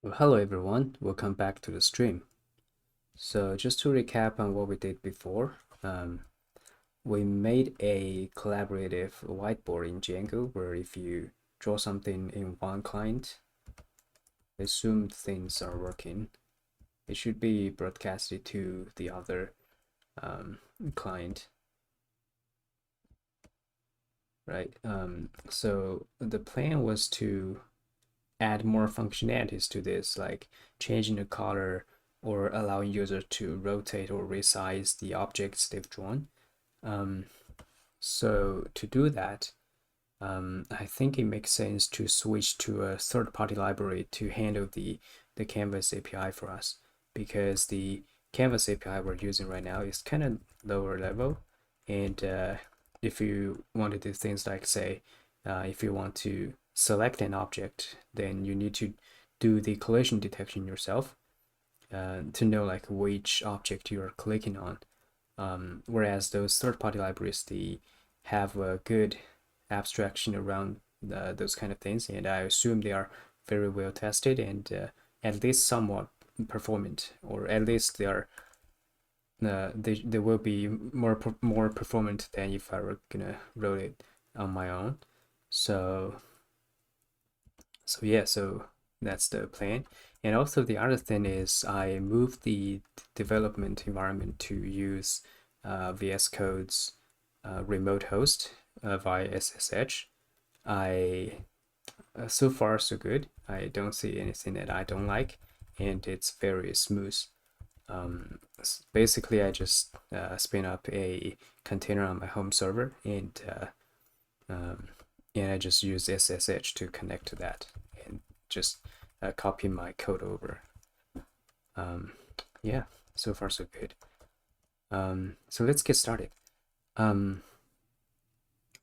Well, hello everyone, welcome back to the stream. So just to recap on what we did before, we made a collaborative whiteboard in Django where if you draw something in one client, assume things are working, it should be broadcasted to the other client, right? So the plan was to add more functionalities to this, like changing the color or allowing users to rotate or resize the objects they've drawn. Um, so to do that, I think it makes sense to switch to a third-party library to handle the Canvas API for us, because the Canvas API we're using right now is kind of lower level, and if you want to do things like, say, if you want to select an object, then you need to do the collision detection yourself to know like which object you're clicking on. Whereas those third-party libraries, they have a good abstraction around those kind of things, and I assume they are very well tested and at least somewhat performant, or at least they will be more performant than if I were gonna wrote it on my own. So so that's the plan. And also the other thing is I moved the development environment to use VS Code's remote host via SSH. I So far so good. I don't see anything that I don't like, and it's very smooth. Basically, I just spin up a container on my home server, um, and I just use SSH to connect to that, and just copy my code over. Um, yeah, so far so good. So let's get started. Um,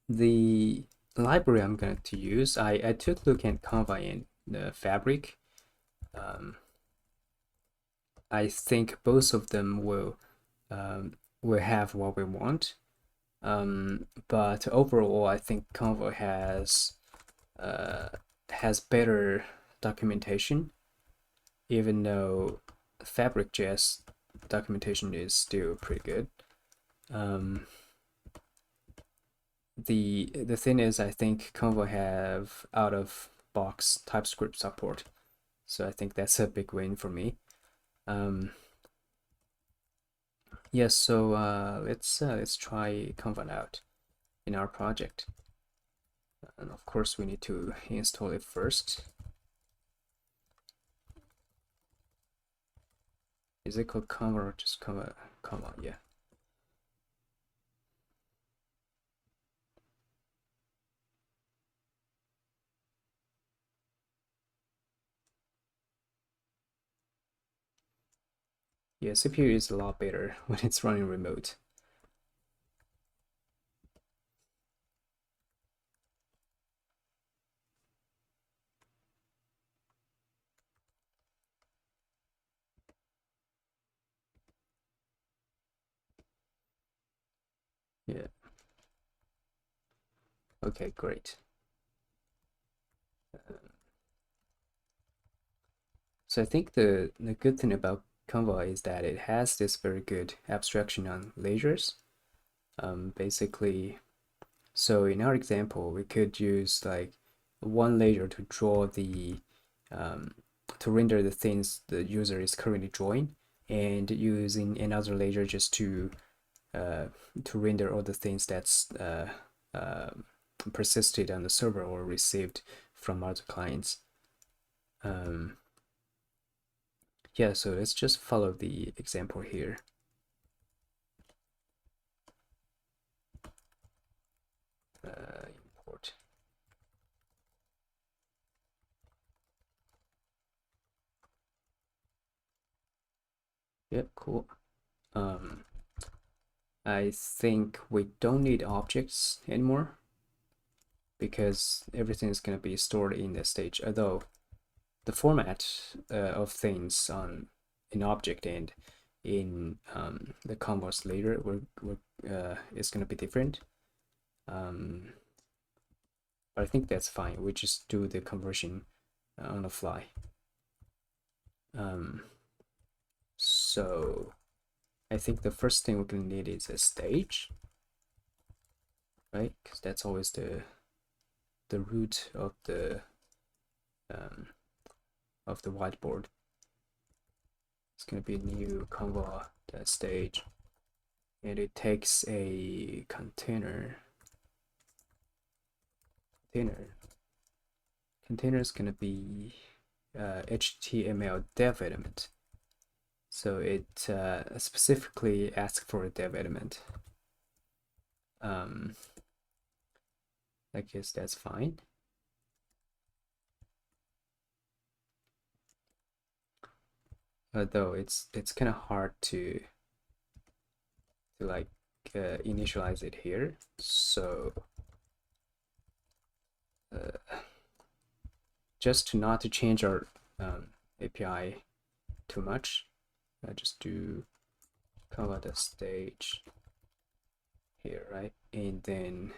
the library I'm going to use, I took a look at Konva and the Fabric. I think both of them will have what we want. But overall, I think Konva uh, has better documentation, even though Fabric.js documentation is still pretty good. Um, the thing is, I think Konva have out of box TypeScript support, so I think that's a big win for me. Um, yes, so let's try Konva out in our project, and of course we need to install it first. Is it called Konva or just Konva? Konva, yeah. Yeah, CPU is a lot better when it's running remote. Yeah. Okay, great. So I think the good thing about Konva is that it has this very good abstraction on layers. Basically, so in our example, we could use like one layer to draw um, to render the things the user is currently drawing, and using another layer just uh, to render all the things that's uh, persisted on the server or received from other clients. Um, yeah, so let's just follow the example here. Import. Yep, cool. Um, I think we don't need objects anymore because everything is going to be stored in the stage. Although the format of things on an object and in the canvas later is going to be different. But I think that's fine. We just do the conversion on the fly. So I think the first thing we're gonna need is a stage, right? Because that's always the root of the whiteboard. It's gonna be a new Konva stage, and it takes a container. Container is gonna be HTML dev element. So it specifically asks for a dev element. I guess that's fine. Though it's kind of hard to like initialize it here. So just to not to change our API too much, I just do Konva the stage here, right? And then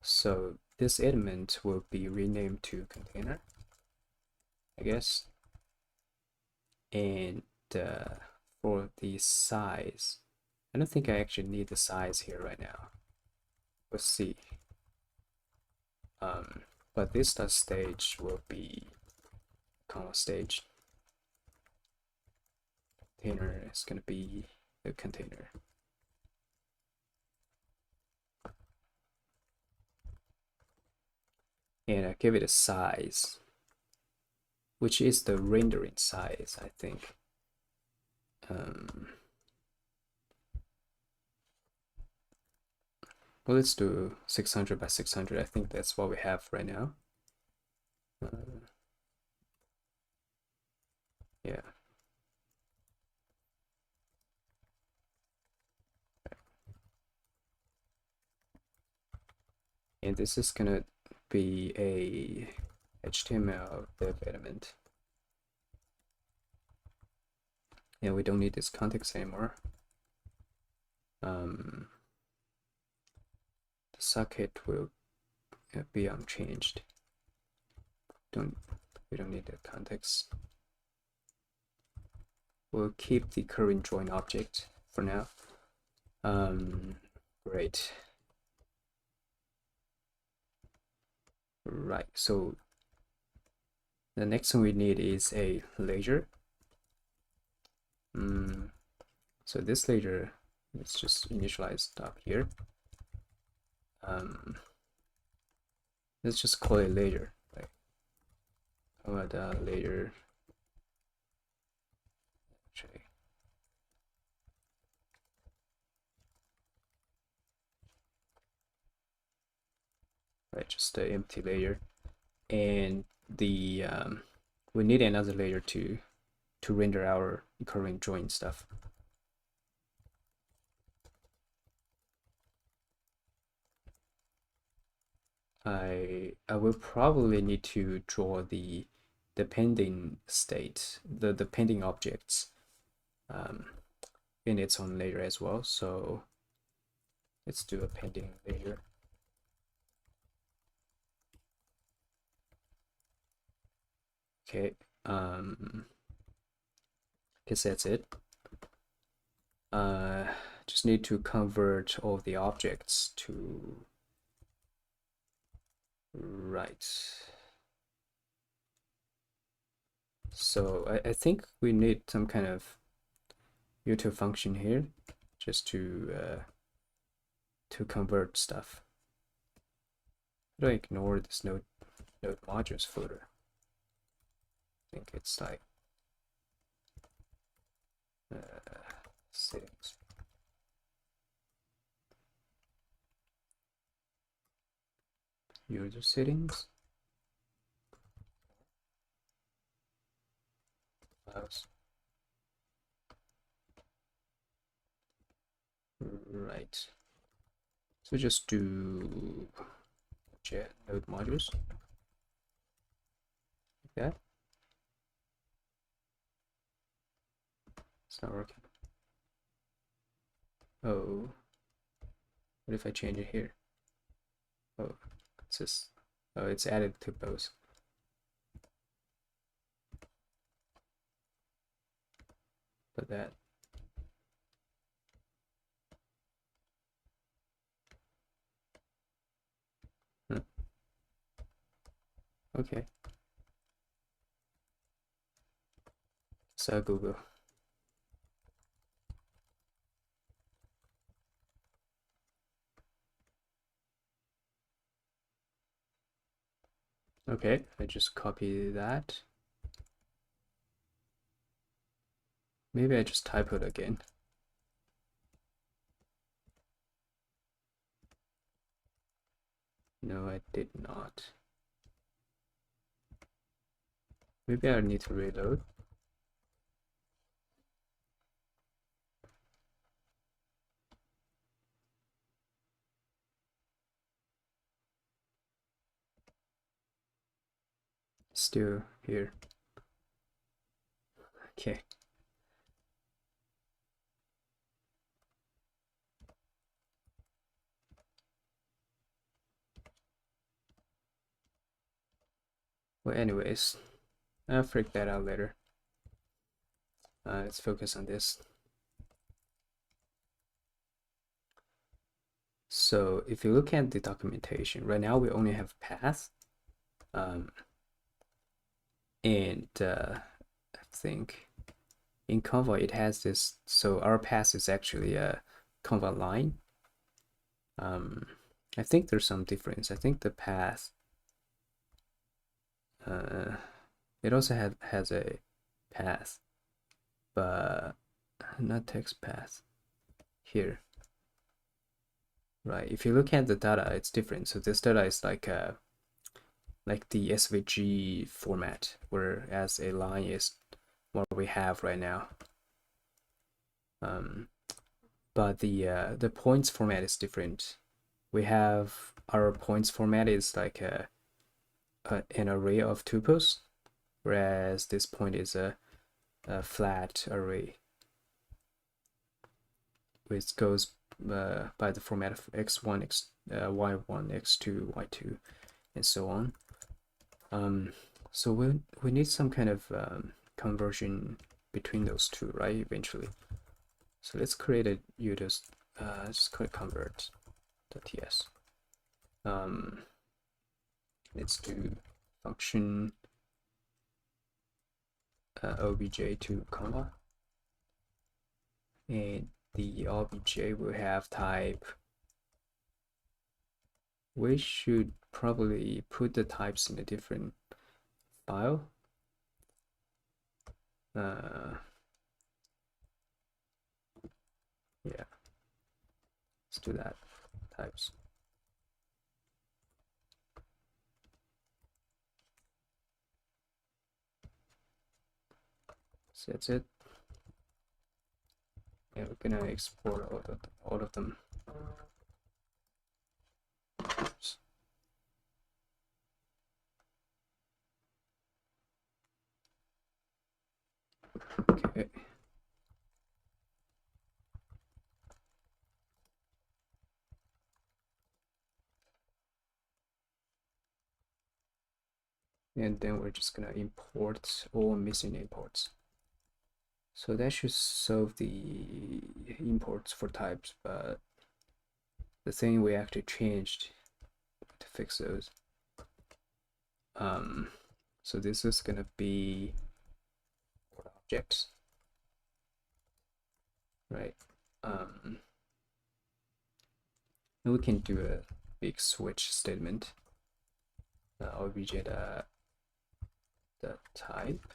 so this element will be renamed to container, I guess. And for the size, I don't think I actually need the size here right now. Let's see. But this stage will be Konva stage. Container is gonna be the container. And I give it a size, which is the rendering size, I think. Well, let's do 600 by 600. I think that's what we have right now. Yeah. And this is gonna be a HTML dev element. And we don't need this context anymore. The socket will be unchanged. We don't need the context. We'll keep the current join object for now. Great. Right, so the next thing we need is a layer. So this layer, let's just initialize up here. Let's just call it layer. Right? How about layer? Actually, right, just the empty layer, and the we need another layer to render our current join stuff. I will probably need to draw the pending state, the pending objects in its own layer as well. So let's do a pending layer. Okay, guess that's it. Just need to convert all the objects to right. So I think we need some kind of util function here just to convert stuff. How do I ignore this node modules footer? I think it's like settings. User settings. Files. Right. So just do node modules. Like that. It's not working. Oh, what if I change it here? Oh, it's just, oh, it's added to both. for that. Okay. So Google. Okay, I just copy that. Maybe I just type it again. No, I did not. Maybe I need to reload. Still here. Okay. Well, anyways, I'll freak that out later. Let's focus on this. So if you look at the documentation, right now we only have path. And I think in Konva it has this, so our path is actually a Konva line. I think there's some difference. I think the path, it also has a path, but not text path here. Right, if you look at the data, it's different. So this data is like the SVG format, whereas a line is what we have right now. But the points format is different. We have our points format is like an array of tuples, whereas this point is a flat array, which goes by the format of x1, y1, x2, y2, and so on. So we need some kind of conversion between those two, right? Eventually. So let's create a util. Just click convert.ts. Let's do function obj to Konva, and the obj will have type. We should probably put the types in a different file. Yeah, let's do that. Types. So that's it. Yeah, we're gonna export all of them. Okay. And then we're just gonna import all missing imports. So that should solve the imports for types, but the thing we actually changed to fix those. So this is gonna be objects, right? And we can do a big switch statement. Obj the type,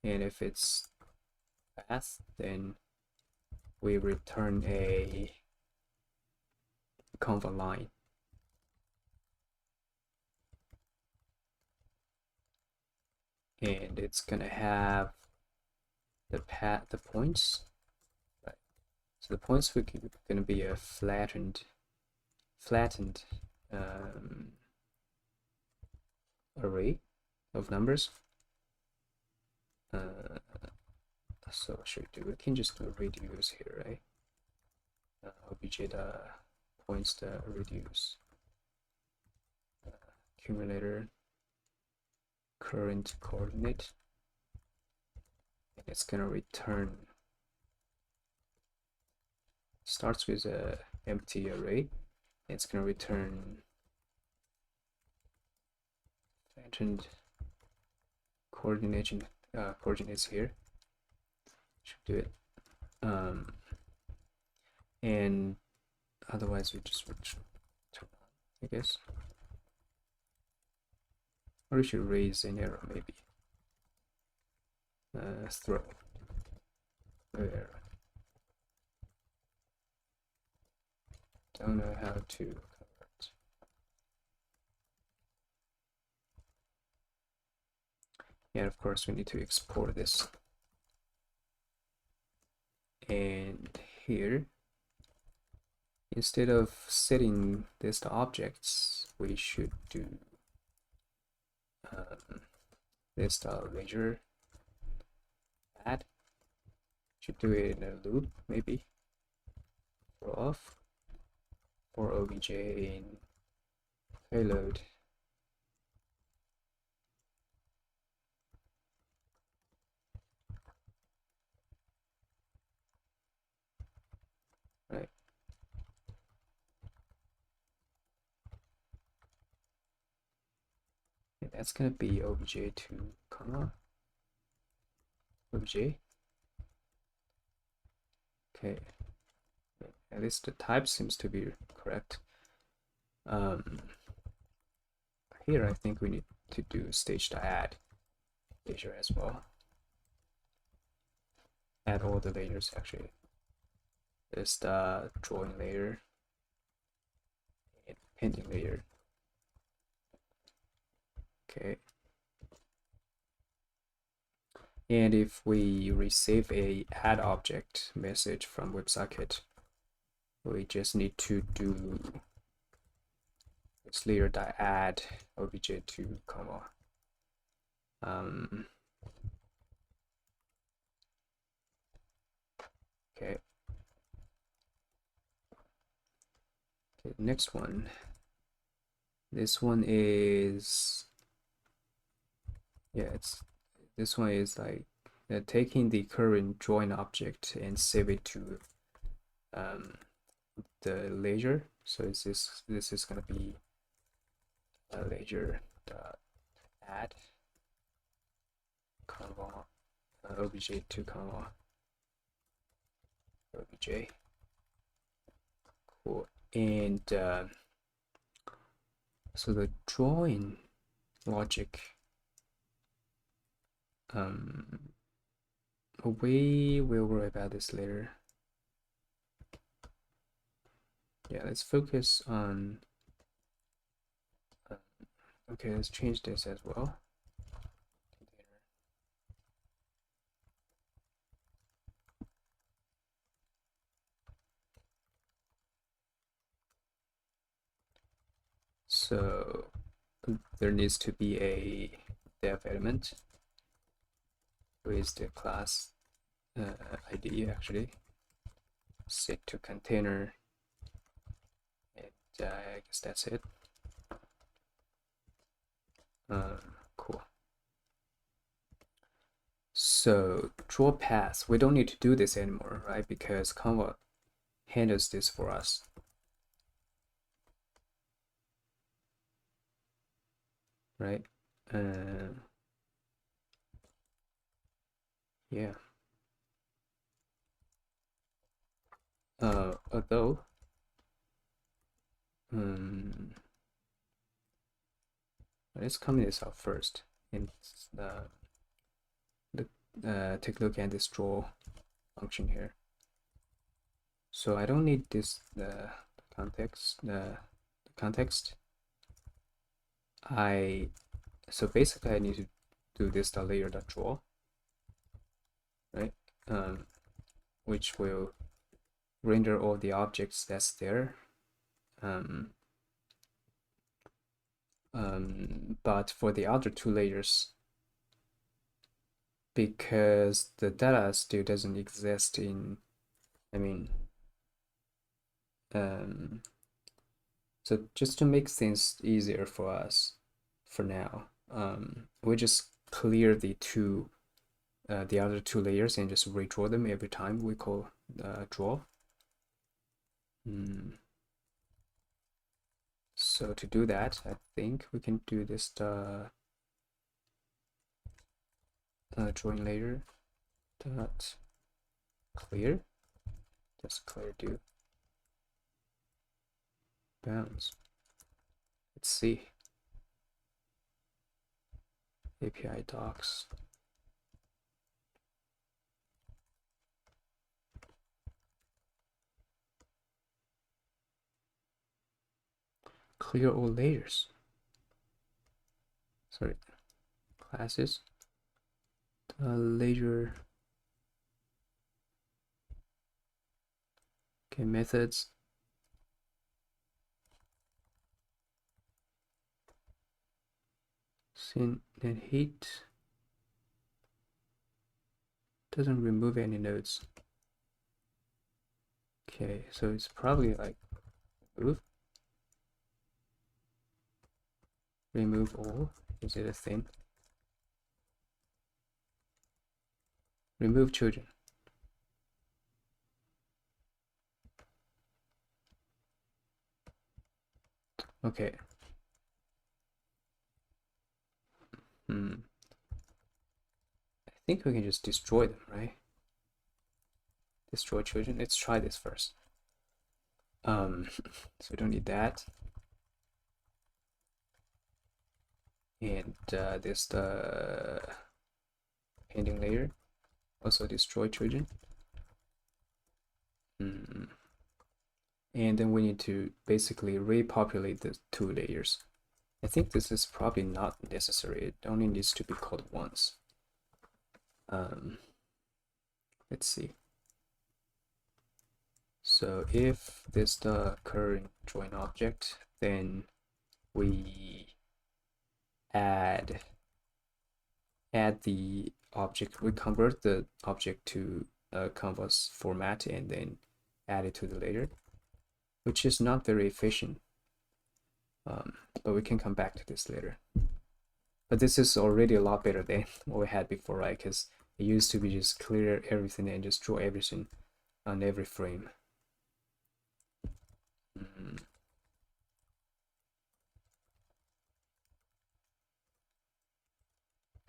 and if it's path, then we return a Konva line. And it's gonna have the points, right? So the points are gonna be a flattened array of numbers. So what should we do? We can just do a reduce here, right? Obj points the reduce accumulator current coordinate, It's gonna return, starts with a empty array. It's gonna return mentioned coordinates here. Should do it. And otherwise we just turn on, I guess. Or we should raise an error maybe. Throw error. Don't know how to convert. And of course we need to export this. And here, instead of setting this to objects, we should do this to ledger add. Should do it in a loop maybe. For off or obj in payload. Right. And that's gonna be obj2, obj. Okay. At least the type seems to be correct. Here I think we need to do stage to add layer as well. Add all the layers actually. There's the drawing layer and painting layer. Okay. And if we receive a add object message from WebSocket, we just need to do this layer dot add obj2, okay. Okay, next one. This one is, yeah, this one is like taking the current join object and save it to the ledger. So this is gonna be a ledger dot add Konva obj2 Konva obj. Cool. And so the drawing logic, we will worry about this later. Yeah, let's focus on, okay, let's change this as well. So there needs to be a dev element with the class ID actually set to container, and I guess that's it. Cool. So draw path, we don't need to do this anymore, right? Because Konva handles this for us. Right? Yeah. Although let's comment this out first and take a look at this draw function here. So I don't need this context. So basically I need to do this layer.draw, right? Which will render all the objects that's there. But for the other two layers, because the data still doesn't exist in, so just to make things easier for us for now, we just clear the two the other two layers and just redraw them every time we call draw. So to do that, I think we can do this drawing layer dot clear, just clear do bounds. Let's see. API docs. Clear all layers. Sorry, classes. Layer. Okay, methods. Sin and heat. Doesn't remove any nodes. Okay, so it's probably like remove all. Is it a thing? Remove children. Okay. I think we can just destroy them, right? Destroy children. Let's try this first. So we don't need that. And this pending layer. Also destroy children. And then we need to basically repopulate the two layers. I think this is probably not necessary. It only needs to be called once. Let's see. So if this the current join object, then we add the object. We convert the object to a canvas format and then add it to the layer, which is not very efficient. But we can come back to this later. But this is already a lot better than what we had before, right? Because it used to be just clear everything and just draw everything on every frame.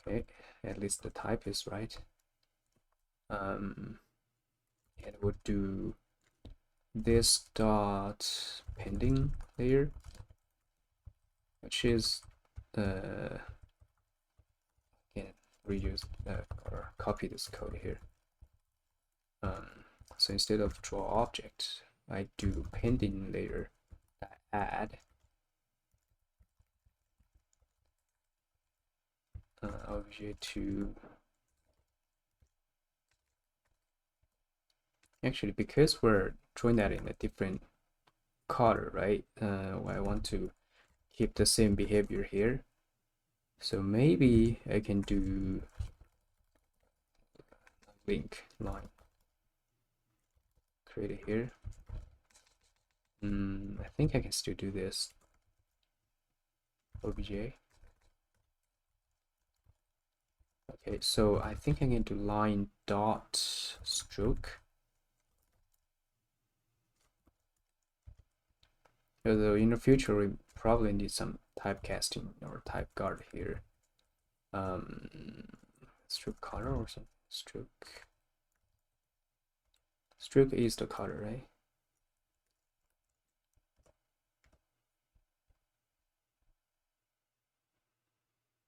Okay, at least the type is right. And we'll do this dot pending layer, which is again reuse or copy this code here. So instead of draw object, I do pending layer add object to actually, because we're drawing that in a different color, right? I want to keep the same behavior here. So maybe I can do link line. Create it here. I think I can still do this. OBJ. Okay, so I think I can do line dot stroke. Although in the future we probably need some typecasting or type guard here. Stroke color or something. Stroke is the color, right?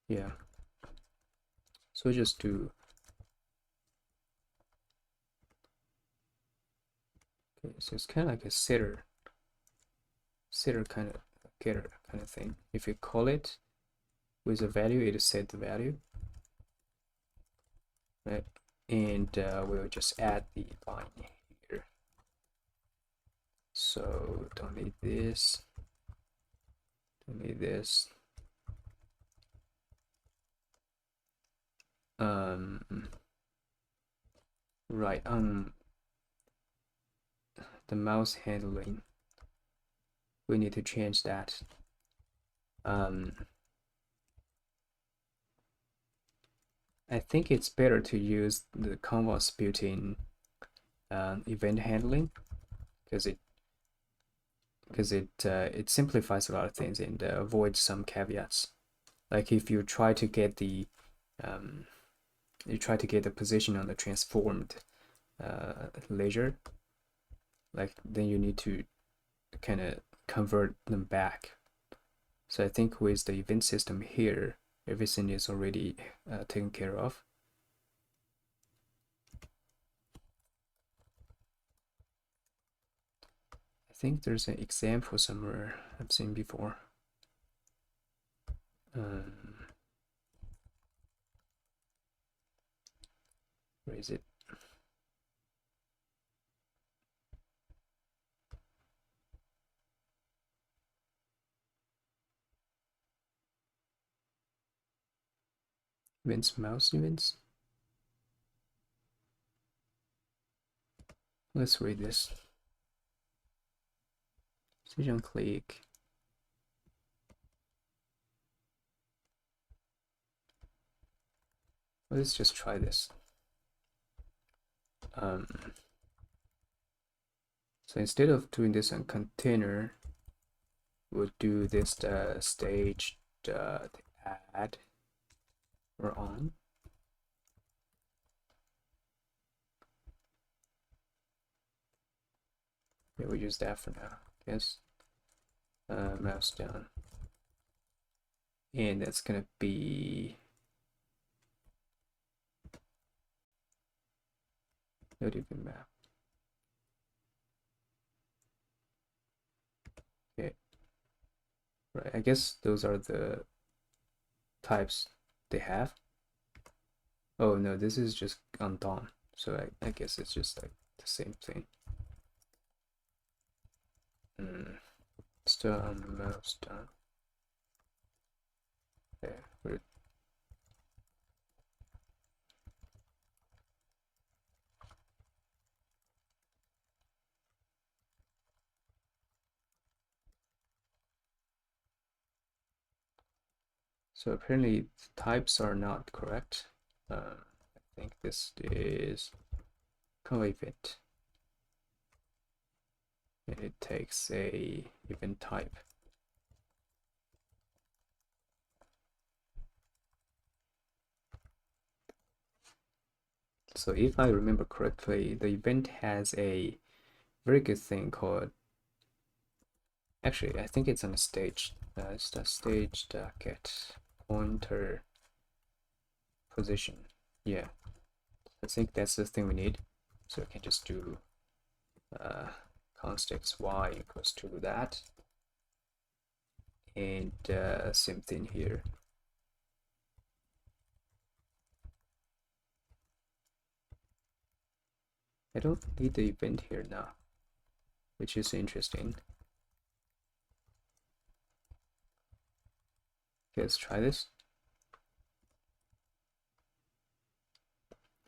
Yeah. So just do. Okay, so it's kind of like a setter kind of getter kind of thing. If you call it with a value, it set the value, right? And we'll just add the line here. So don't need this. Don't need this. Right, the mouse handling, we need to change that. I think it's better to use the Konva's built-in event handling because it simplifies a lot of things and avoids some caveats. Like if you try to get the position on the transformed ledger, like then you need to kind of convert them back. So I think with the event system here, everything is already taken care of. I think there's an example somewhere I've seen before. Where is it? Events, mouse events. Let's read this. Decision click. Let's just try this. So instead of doing this on container, we'll do this stage add or on. Yeah, we'll use that for now. Yes. Mouse down. And that's gonna be no different map. Okay. Right, I guess those are the types they have. Oh no, this is just undone. So I guess it's just like the same thing. Still on the mouse down. Okay, so apparently the types are not correct. I think this is Konva event. And it takes a event type. So if I remember correctly, the event has a very good thing called, actually I think it's on a stage. It's the stage get pointer position. Yeah, I think that's the thing we need. So we can just do const xy equals to that, and same thing here. I don't need the event here now, which is interesting. Okay, let's try this.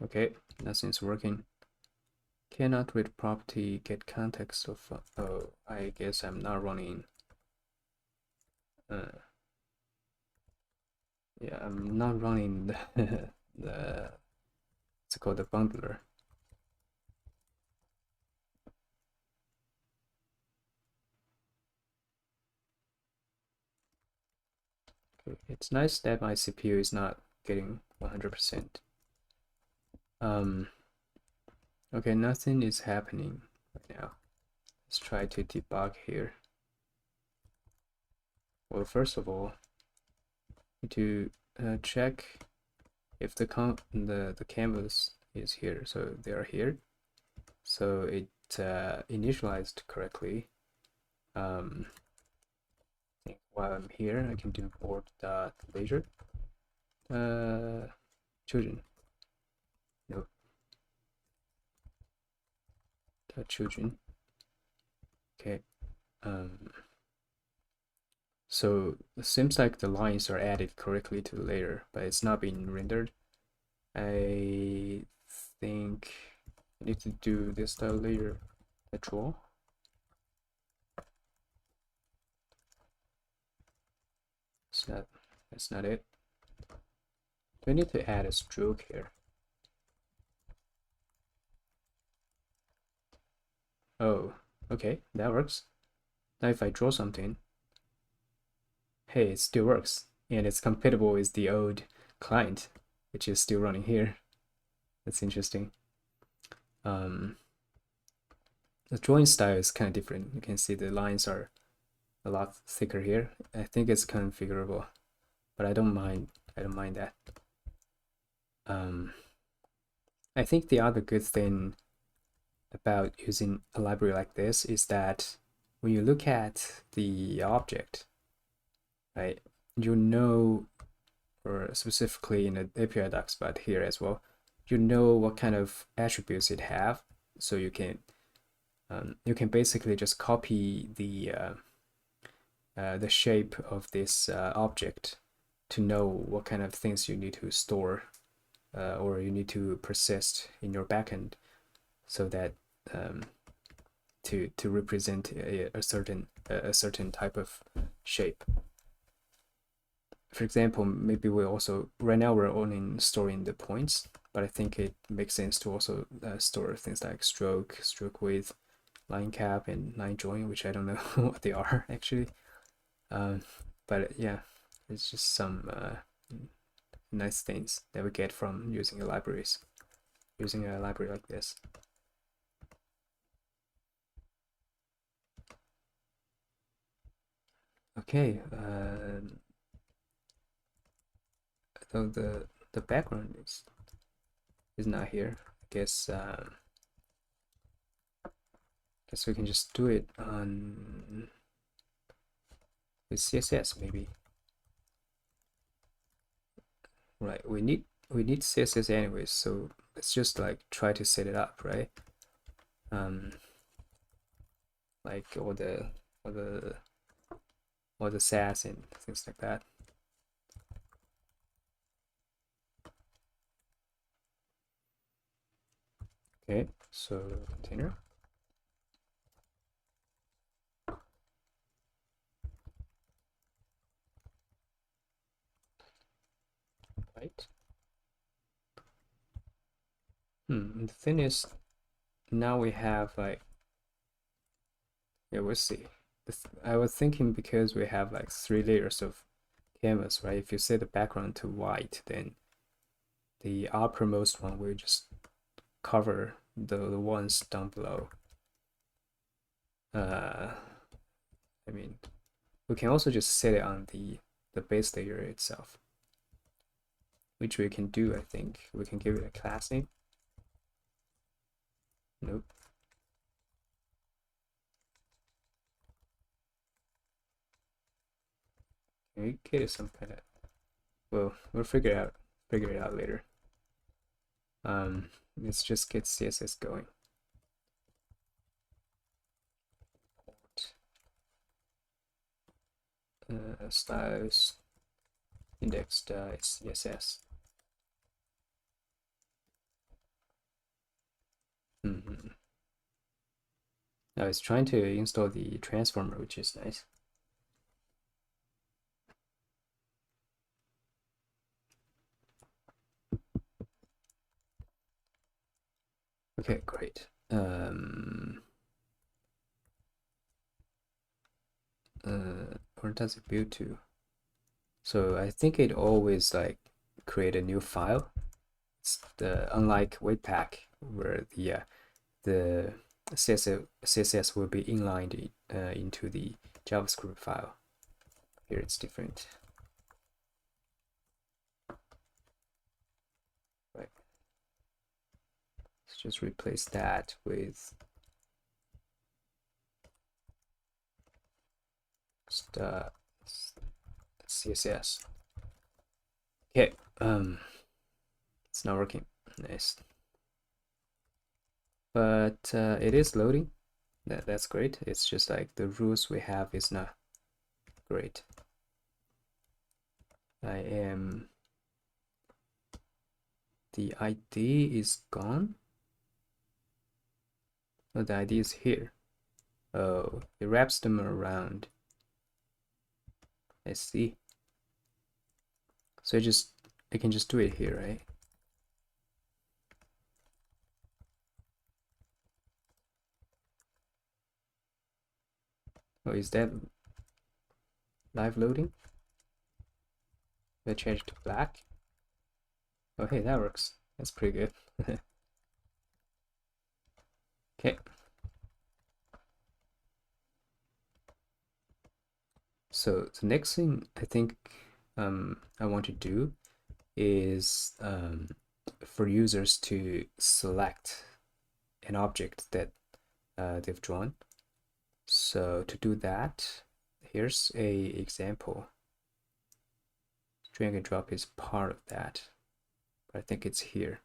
Okay, nothing's working. Cannot read property get context of. Oh, I guess I'm not running. Yeah, I'm not running the it's called the bundler. Okay, it's nice that my CPU is not getting 100%. Okay, nothing is happening right now. Let's try to debug here. Well, first of all, need to check if the canvas is here. So they are here. So it initialized correctly. I think while I'm here, I can do board.laser. Children. No. Children. Okay. So it seems like the lines are added correctly to the layer, but it's not being rendered. I think I need to do this style layer draw. That's not it. we need to add a stroke here. Oh, okay, that works. Now if I draw something, hey, it still works. And it's compatible with the old client, which is still running here. That's interesting. The drawing style is kind of different. You can see the lines are a lot thicker here. I think it's configurable, but I don't mind that. I think the other good thing about using a library like this is that when you look at the object, right, you know, or specifically in the API docs, but here as well, you know what kind of attributes it have, so you can basically just copy the shape of this object to know what kind of things you need to store or you need to persist in your backend, so that to represent a certain type of shape. For example, maybe we also right now we're only storing the points, but I think it makes sense to also store things like stroke width, line cap, and line join, which I don't know what they are actually. But yeah, it's just some nice things that we get from using a library like this. Okay, so the background is not here. Guess we can just do it on with CSS maybe. Right, we need CSS anyways, so let's just like try to set it up, right? Like all the sass and things like that. Okay, so container. Right. The thing is, now we have like, yeah, we'll see. I was thinking because we have like 3 layers of canvas, right? If you set the background to white, then the uppermost one will just cover the ones down below. I mean, we can also just set it on the base layer itself, which we can do. I think we can give it a class name. Nope. Can we get it some kind of, well, we'll figure it out later. Let's just get CSS going. Styles indexed CSS. Now it's trying to install the transformer, which is nice. Okay, great. Where does it build to? So I think it always like create a new file. It's unlike Webpack where the CSS will be inlined into the JavaScript file. Here it's different. Right. Let's just replace that with CSS. Okay, it's not working. Nice. But it is loading. That's great. It's just like the rules we have is not great. The ID is gone. Oh, the ID is here. Oh, it wraps them around. I see. So it just I can just do it here, right? Oh, is that live loading? I change to black. Oh, hey, that works. That's pretty good. Okay. So the next thing I think I want to do is for users to select an object that they've drawn. So to do that, here's a example. Drag and drop is part of that, but I think it's here,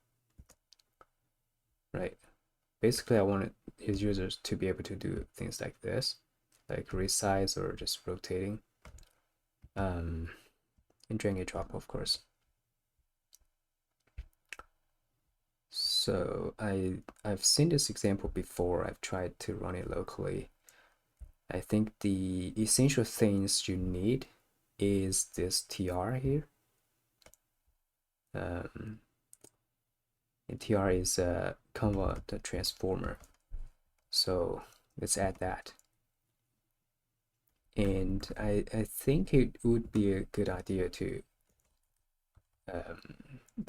right? Basically, I wanted his users to be able to do things like this, like resize or just rotating, and drag and drop, of course. So I've seen this example before. I've tried to run it locally. I think the essential things you need is this tr here. And tr is Konva, the transformer. So let's add that. And I think it would be a good idea to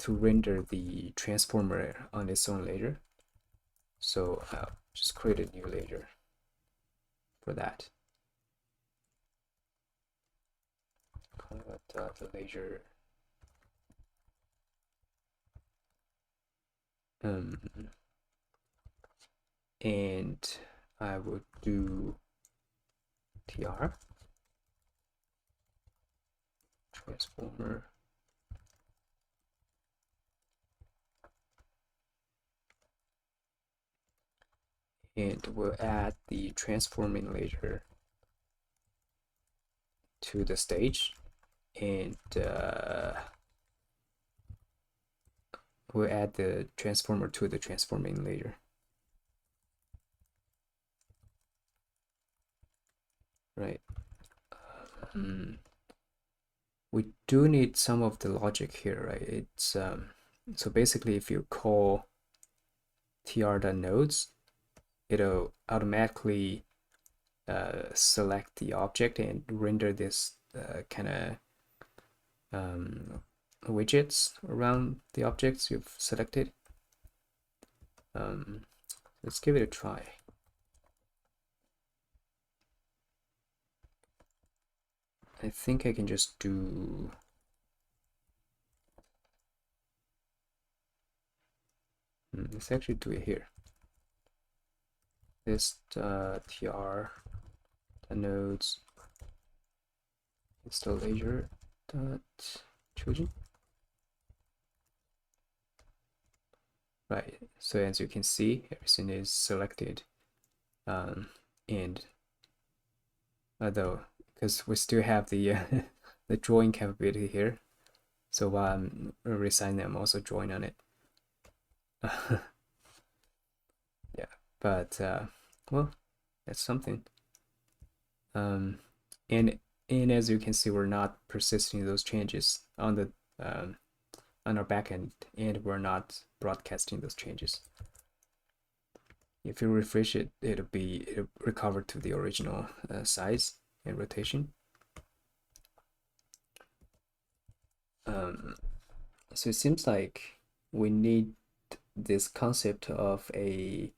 render the transformer on its own layer. So I'll just create a new layer for that. The layer and I would do tr transformer and we'll add the transforming layer to the stage and we'll add the transformer to the transforming layer. Right. We do need some of the logic here, right? It's so basically if you call tr.nodes, it'll automatically select the object and render this kind of widgets around the objects you've selected. Let's give it a try. I think I can just do let's actually do it here. This tr nodes install layer dot children. Right, so as you can see, everything is selected, and although because we still have the the drawing capability here, so while I'm resigning, I'm also drawing on it. Yeah, but well, that's something. And as you can see, we're not persisting those changes on the on our backend, and we're not broadcasting those changes. If you refresh it, it'll recover to the original size and rotation. So it seems like we need this concept of a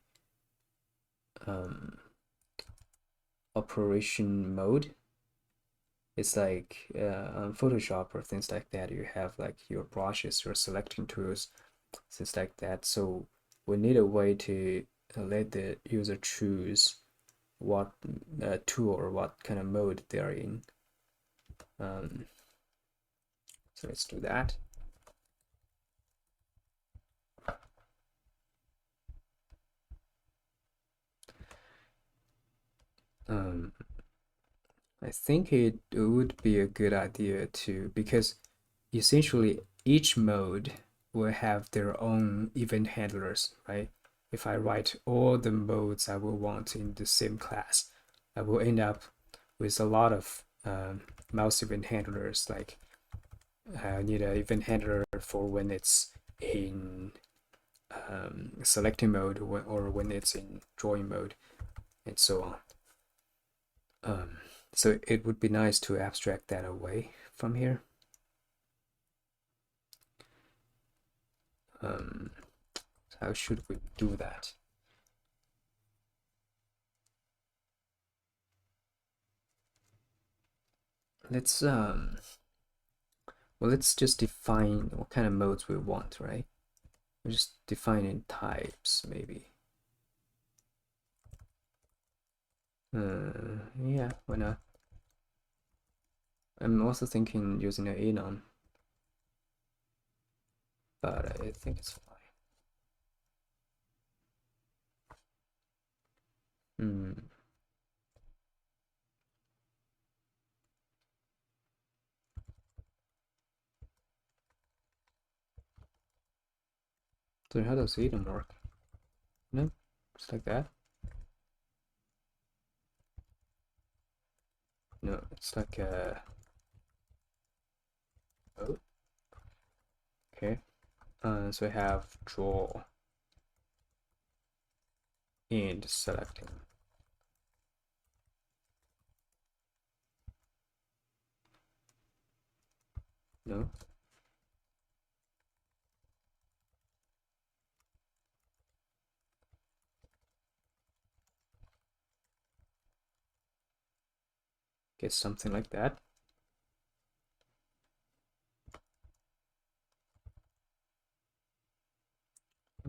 operation mode. It's like on Photoshop or things like that, you have like your brushes, your selecting tools, things like that. So we need a way to let the user choose what tool or what kind of mode they're in. So let's do that. I think it would be a good idea to, because essentially each mode will have their own event handlers, right? If I write all the modes I will want in the same class, I will end up with a lot of mouse event handlers, like I need an event handler for when it's in selecting mode or when it's in drawing mode, and so on. So it would be nice to abstract that away from here. How should we do that? Let's well, let's just define what kind of modes we want, right? We're just defining types, maybe. Yeah, why not? I'm also thinking using an anon, but I think it's fine. So how does anon work? No, just like that. No, it's like a. Oh, okay. So I have draw and selecting. No. Get something like that.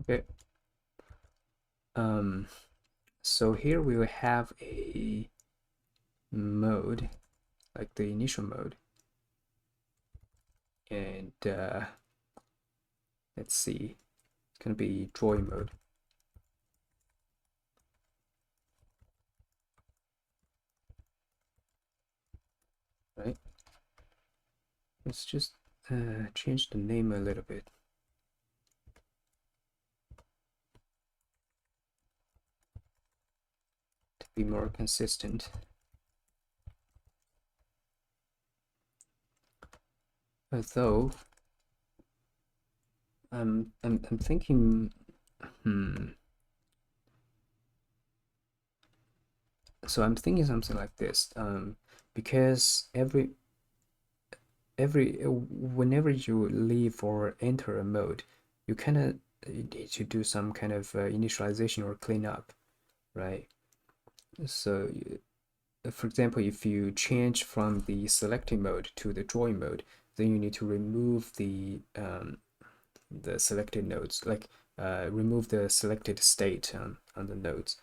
Okay. So here we will have a mode, like the initial mode, and let's see, it's gonna be drawing mode. Right? Let's just change the name a little bit. To be more consistent. Although I'm thinking, so I'm thinking something like this, because whenever you leave or enter a mode, you kind of need to do some kind of initialization or cleanup, right? So for example, if you change from the selecting mode to the drawing mode, then you need to remove the selected nodes, like remove the selected state on the nodes,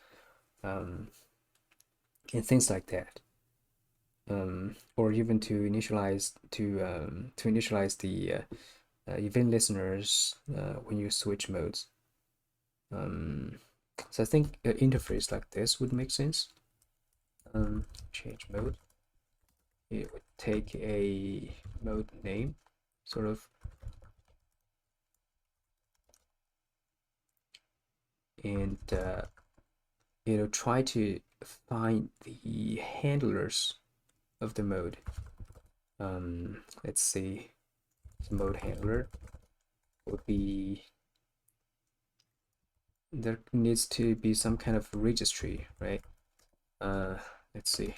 and things like that. Or even to initialize the event listeners when you switch modes. So I think an interface like this would make sense. Change mode. It would take a mode name, sort of, and it'll try to find the handlers of the mode. Let's see, the mode handler would be, there needs to be some kind of registry, right? Let's see.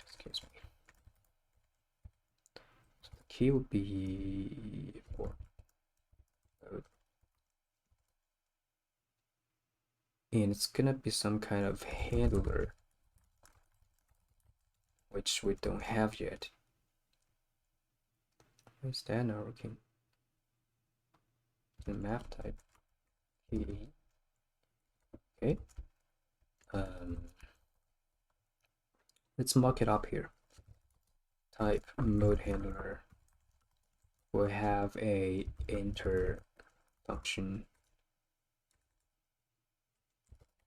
Excuse me. So the key would be for mode, and it's gonna be some kind of handler, which we don't have yet. Is that not working? The map type key. Okay. Let's mock it up here. Type mode handler will have a enter function.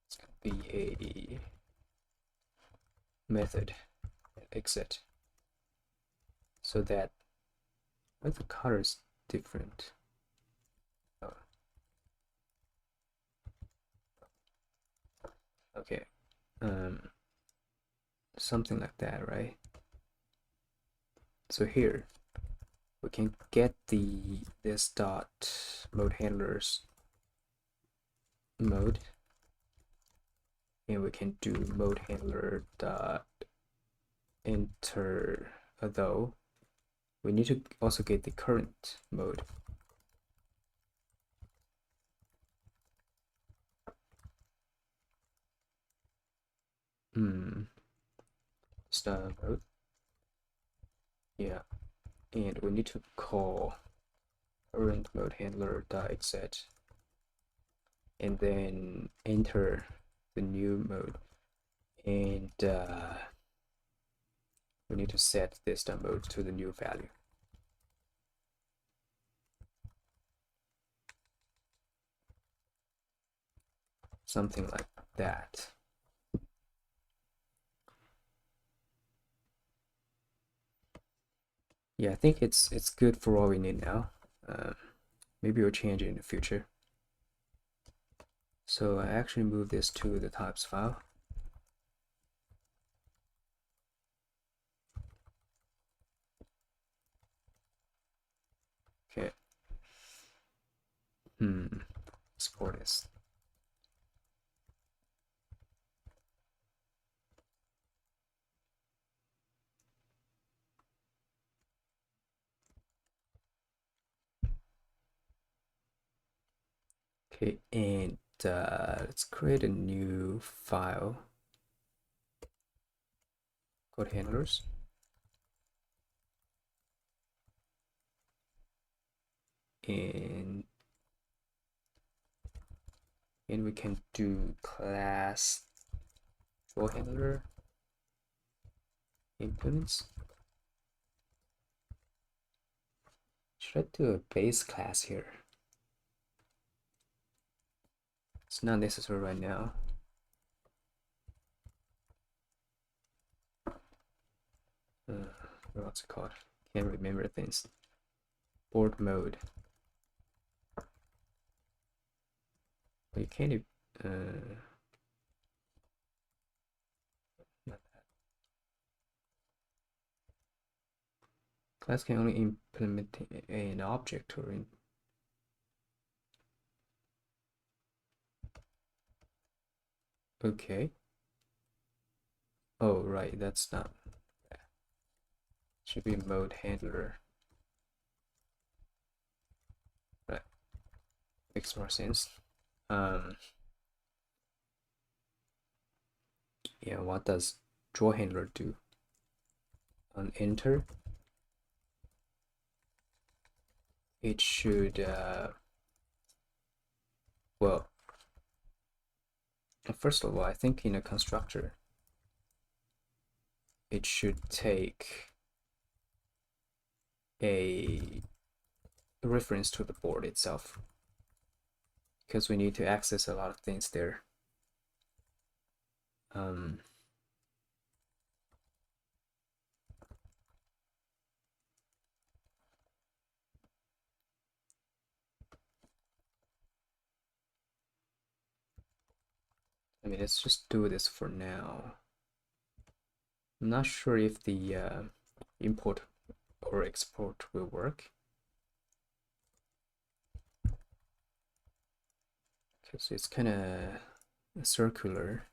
It's gonna be a method exit, so that why the color is different. Oh. Okay. something like that, right? So here we can get this dot mode handlers mode, and we can do mode handler dot enter, although we need to also get the current mode. Style mode. Yeah, and we need to call current mode handler dot exit, and then enter the new mode, and we need to set this mode to the new value. Something like that. Yeah, I think it's good for what we need now. Maybe we'll change it in the future. So I actually move this to the types file. Okay. Export this. Okay, and let's create a new file called handlers. And we can do class draw handler implements. Should I do a base class here? It's not necessary right now. What's it called? Can't remember things. Board mode. You can't. Not that. Class can only implement an object or in. Okay. Oh, right. That's not. Should be mode handler. Right. Makes more sense. Yeah, what does draw handler do? On enter, it should well, first of all, I think in a constructor it should take a reference to the board itself, because we need to access a lot of things there. I mean, let's just do this for now. I'm not sure if the import or export will work, because it's kind of circular,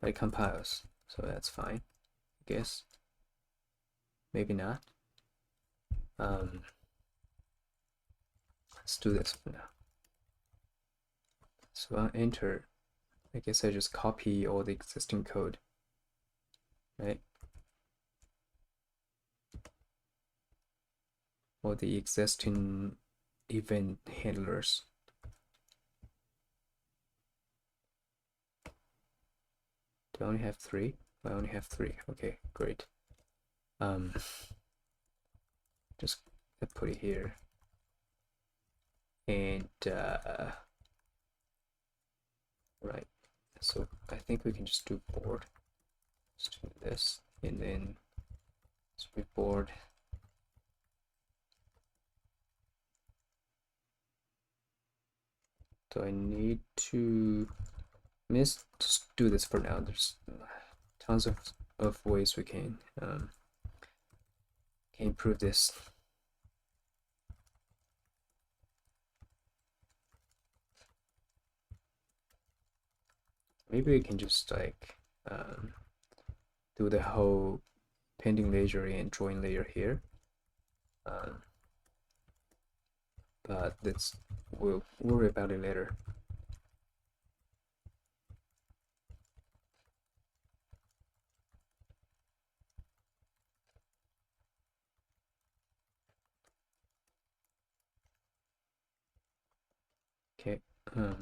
but it compiles, so that's fine, I guess. Maybe not. Let's do this for now. So I'll enter. I guess I just copy all the existing code, right? All the existing event handlers. Do I only have 3? I only have 3. Okay, great. Just put it here. And right. So I think we can just do board. Let's do this, and then let's board. Do I need to just do this for now? There's tons of ways we can improve this. Maybe we can just like do the whole painting layer and drawing layer here. But we'll worry about it later. Okay. Let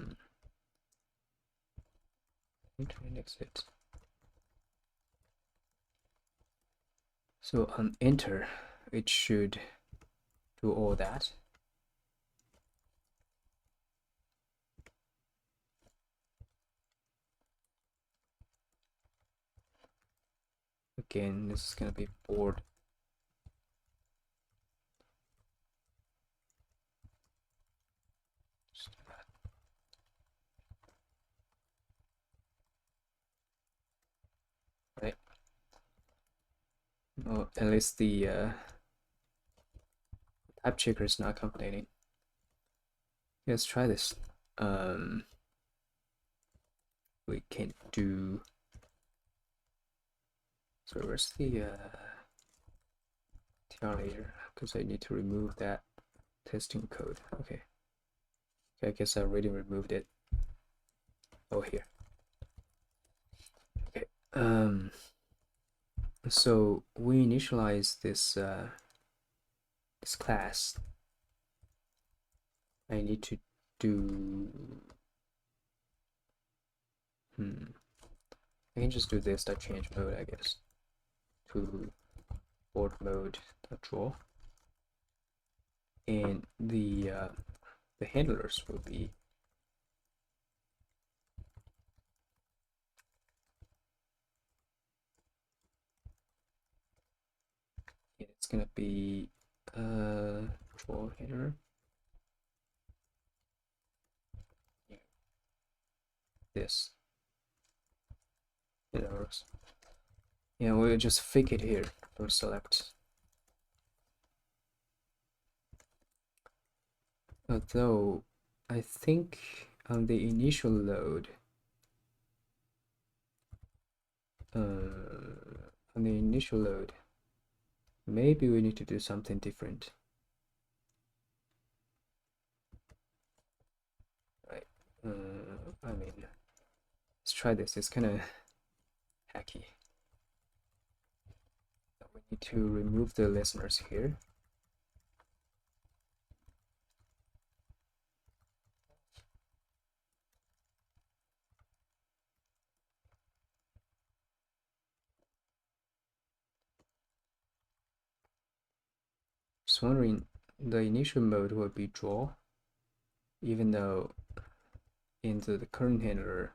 me try and exit. So on enter, it should do all that. Again, this is gonna be board. Right. Well, at least the type checker is not complaining. Let's try this. We can do. So where's the TR layer? Because I need to remove that testing code. Okay. I guess I already removed it. Oh, here. Okay. So we initialize this this class. I need to do. I can just do this .change mode, I guess, to board mode .draw, and the handlers will be it's gonna be draw handler. This. It works. Yeah, we'll just fake it here for select. Although I think on the initial load, maybe we need to do something different. Right. I mean, let's try this. It's kind of hacky. We need to remove the listeners here. Just wondering, the initial mode will be draw, even though into the current handler,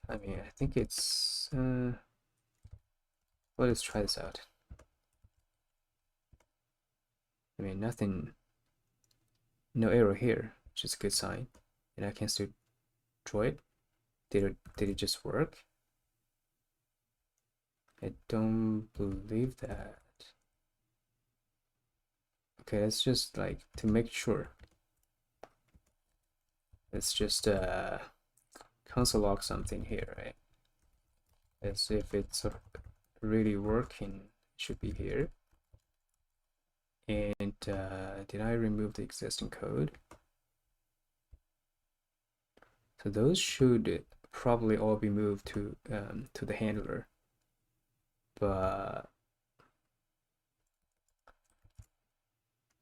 I mean, I think it's well, let's try this out. I mean, nothing, no error here, which is a good sign, and I can still draw it. Did it just work? I don't believe that. Okay, let's just like to make sure. Let's just console log something here, right? As if it's really working, it should be here. And did I remove the existing code? So those should probably all be moved to the handler, but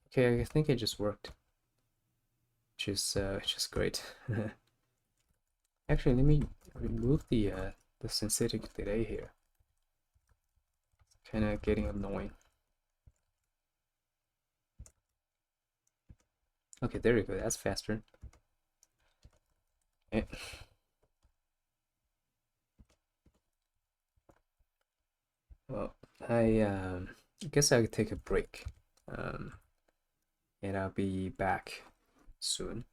okay, I think it just worked, which is great. Actually, let me remove the synthetic delay here. Kind of getting annoying. Okay, there you go. That's faster. Okay. Well, I guess I could take a break, and I'll be back soon.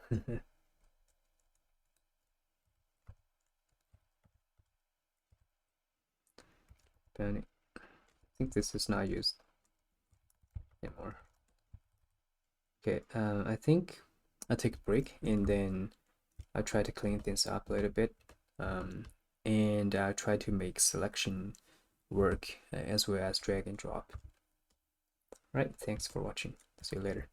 But I think this is not used anymore. Okay, I think I'll take a break and then I'll try to clean things up a little bit. And I'll try to make selection work as well as drag and drop. All right, thanks for watching. See you later.